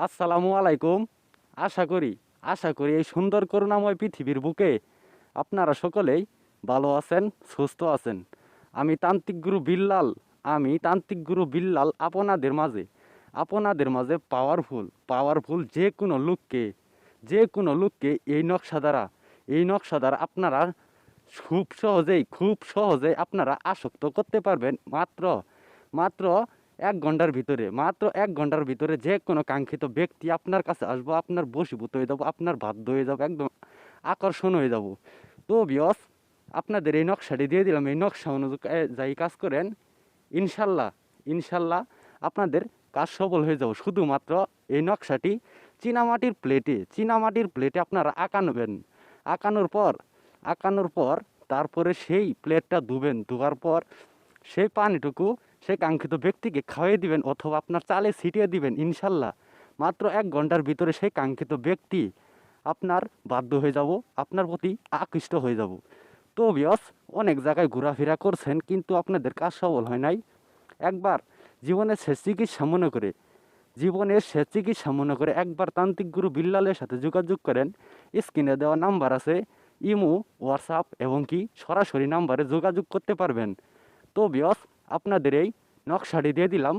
আসসালামু আলাইকুম। আশা করি এই সুন্দর করুণাময় পৃথিবীর বুকে আপনারা সকলেই ভালো আছেন, সুস্থ আছেন। আমি তান্ত্রিক গুরু বিল্লাল আপনাদের মাঝে পাওয়ারফুল যে কোনো লোককে এই নকশা দ্বারা আপনারা খুব সহজেই আপনারা আসক্ত করতে পারবেন মাত্র 1 ঘন্টার ভিতরে যে কোনো কাঙ্ক্ষিত ব্যক্তি আপনার কাছে আসবো, আপনার বশীভূত হয়ে যাবো, আপনার বাধ্য হয়ে যাবো, একদম আকর্ষণ হয়ে যাব। তো বিয়স, আপনাদের এই নকশাটি দিয়ে দিলাম, এই নকশা অনুযায়ী কাজ করেন। ইনশাল্লাহ ইনশাল্লাহ আপনাদের কাজ সফল হয়ে যাব। শুধুমাত্র এই নকশাটি চীনামাটির প্লেটে আপনারা আঁকানোর পর তারপরে সেই প্লেটটা ধোয়ার পর সেই পানিটুকু সেই কাঙ্ক্ষিত ব্যক্তিকে খাওয়িয়ে দিবেন অথবা আপনার চালে ছিটিয়ে দিবেন। ইনশাল্লাহ মাত্র 1 ঘন্টার ভিতরে সেই কাঙ্ক্ষিত ব্যক্তি আপনার বাধ্য হয়ে যাব, আপনার প্রতি আকৃষ্ট হয়ে যাব। তো বিয়স, অনেক জায়গায় ঘোরাফেরা করছেন কিন্তু আপনাদের কাজ সফল হয় নাই। একবার জীবনের শেষ চিকিৎসা মনে করে একবার তান্ত্রিক গুরু বিল্লালের সাথে যোগাযোগ করেন। স্ক্রিনে দেওয়া নাম্বার আছে, ইমো, হোয়াটসঅ্যাপ এবং কি সরাসরি নাম্বারে যোগাযোগ করতে পারবেন। তো বিয়স, আপনাদের এই নকশাটি দিয়ে দিলাম,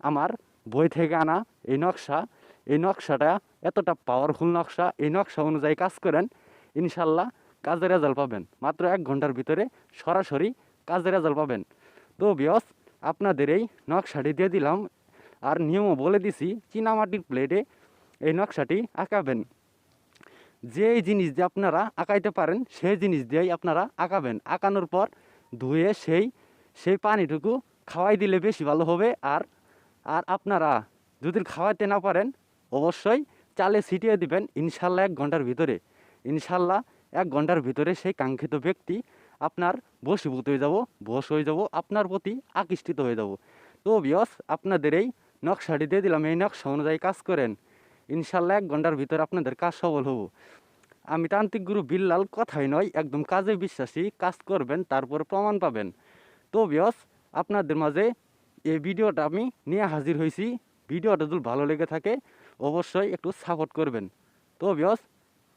আমার বই থেকে আনা এই নকশাটা এতটা পাওয়ারফুল নকশা। এই নকশা অনুযায়ী কাজ করেন, ইনশাল্লাহ কাজের রেজাল্ট পাবেন। মাত্র 1 ঘন্টার ভিতরে সরাসরি কাজের রেজাল্ট পাবেন। তো বিয়স, আপনাদের এই নকশাটি দিয়ে দিলাম, আর নিয়মও বলে দিছি। চীনামাটির প্লেটে এই নকশাটি আঁকাবেন। যেই জিনিস দিয়ে আপনারা আঁকাইতে পারেন সেই জিনিস দিয়েই আপনারা আঁকাবেন। আঁকানোর পর ধুয়ে সেই পানিটুকু খাওয়াই দিলে বেশি ভালো হবে। আর আর আপনারা যদি খাওয়াতে না পারেন, অবশ্যই চালে ছিটিয়ে দিবেন। ইনশাল্লাহ 1 ঘন্টার ভিতরে সেই কাঙ্ক্ষিত ব্যক্তি আপনার বশীভূত হয়ে যাব, আপনার প্রতি আকৃষ্টিত হয়ে যাব। তো বিয়স, আপনাদের এই নকশাটি দিয়ে দিলাম, এই নকশা অনুযায়ী কাজ করেন। ইনশাল্লাহ 1 ঘন্টার ভিতরে আপনাদের কাজ সফল হব। আমি তান্ত্রিক গুরু বিল্লাল, কথাই নয়, একদম কাজে বিশ্বাসী। কাজ করবেন, তারপর প্রমাণ পাবেন। তো বিয়স, আপনাদের মাঝে এই ভিডিওটা আমি নিয়ে হাজির হয়েছি। ভিডিওটা যদি ভালো লেগে থাকে অবশ্যই একটু সাপোর্ট করবেন। তো বিয়স,